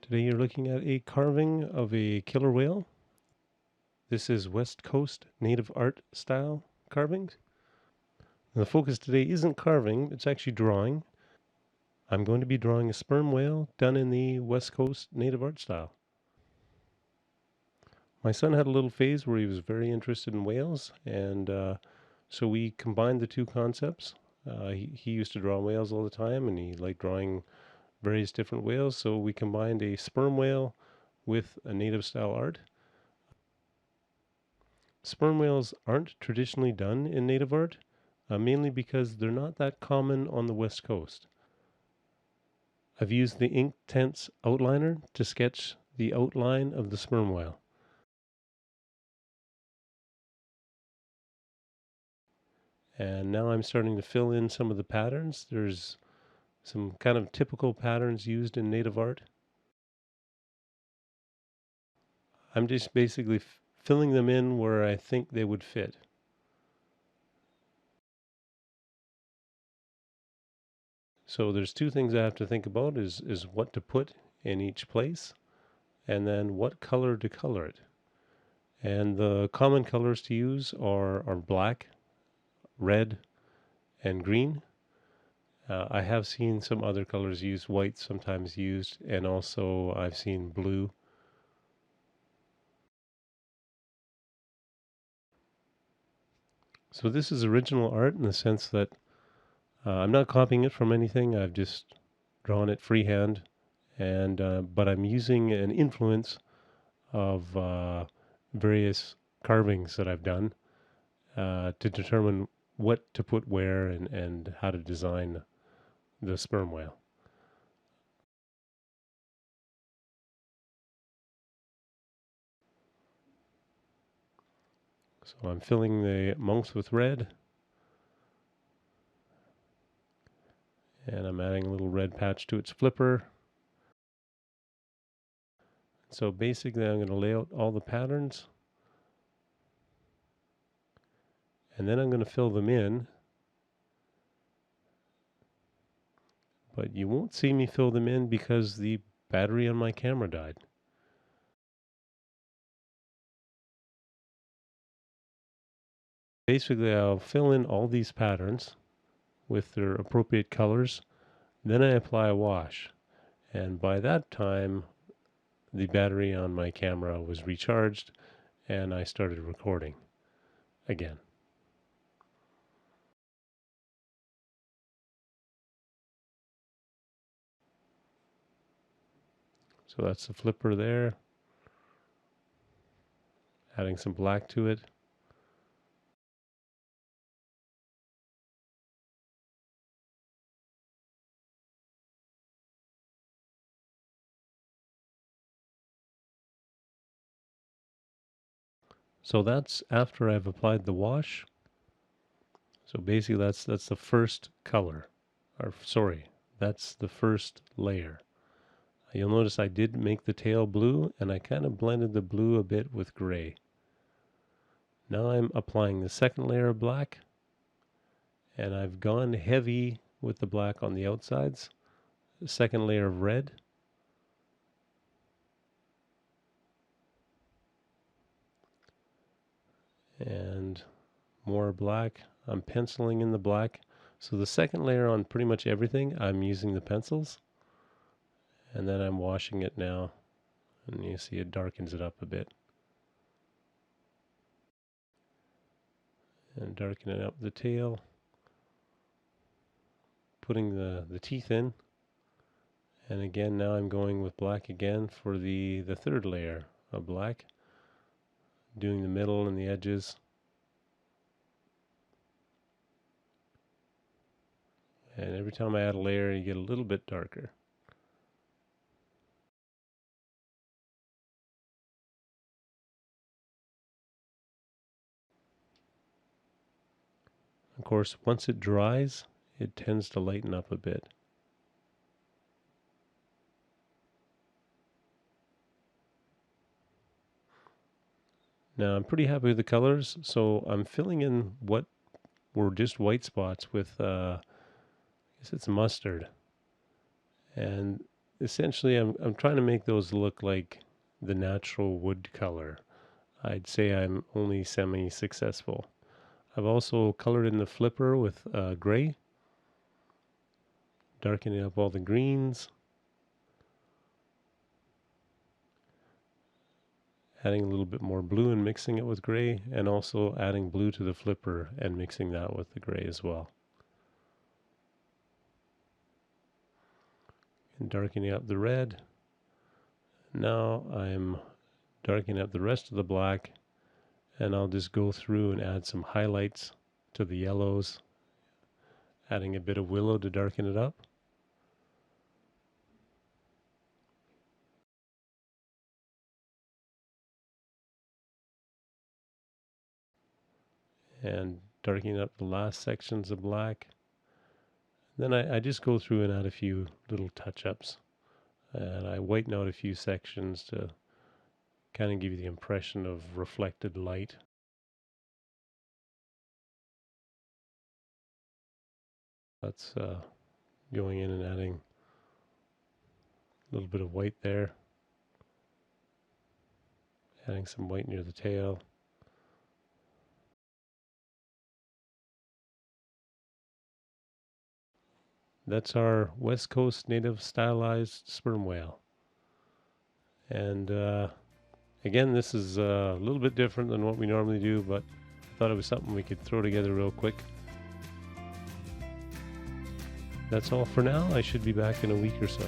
Today you're looking at a carving of a killer whale. This is West Coast native art style carvings. And the focus today isn't carving, it's actually drawing. I'm going to be drawing a sperm whale done in the West Coast native art style. My son had a little phase where he was very interested in whales, and so we combined the two concepts. He used to draw whales all the time, and he liked drawing various different whales, so we combined a sperm whale with a native style art. Sperm whales aren't traditionally done in native art, mainly because they're not that common on the West Coast. I've used the Inktense outliner to sketch the outline of the sperm whale. And now I'm starting to fill in some of the patterns. There's some kind of typical patterns used in native art. I'm just basically filling them in where I think they would fit. So there's two things I have to think about is what to put in each place and then what color to color it. And the common colors to use are black, red, and green. I have seen some other colors used, white sometimes used, and also I've seen blue. So this is original art in the sense that I'm not copying it from anything. I've just drawn it freehand, and but I'm using an influence of various carvings that I've done to determine what to put where and how to design the sperm whale. So I'm filling the monks with red, and I'm adding a little red patch to its flipper. So basically I'm going to lay out all the patterns, and then I'm going to fill them in, but you won't see me fill them in because the battery on my camera died. Basically I'll fill in all these patterns with their appropriate colors, then I apply a wash, and by that time the battery on my camera was recharged and I started recording again. So that's the flipper there, adding some black to it. So that's after I've applied the wash. So basically that's the first color, or sorry, that's the first layer. You'll notice I did make the tail blue and I kind of blended the blue a bit with gray. Now I'm applying the second layer of black, and I've gone heavy with the black on the outsides. The second layer of red, and more black. I'm penciling in the black. So the second layer on pretty much everything, I'm using the pencils, and then I'm washing it now, and you see it darkens it up a bit. And darkening up the tail, putting the teeth in, and again now I'm going with black again for the third layer of black, doing the middle and the edges. And every time I add a layer, you get a little bit darker. Of course, once it dries, it tends to lighten up a bit. Now I'm pretty happy with the colors, so I'm filling in what were just white spots with, I guess it's mustard. And essentially I'm trying to make those look like the natural wood color. I'd say I'm only semi-successful. I've also colored in the flipper with gray, darkening up all the greens, adding a little bit more blue and mixing it with gray, and also adding blue to the flipper and mixing that with the gray as well. And darkening up the red. Now I'm darkening up the rest of the black, and I'll just go through and add some highlights to the yellows, adding a bit of willow to darken it up. And darkening up the last sections of black. Then I just go through and add a few little touch-ups, and I whiten out a few sections to kind of give you the impression of reflected light. That's going in and adding a little bit of white there, adding some white near the tail. That's our West Coast native stylized sperm whale. And again, this is a little bit different than what we normally do, but I thought it was something we could throw together real quick. That's all for now. I should be back in a week or so.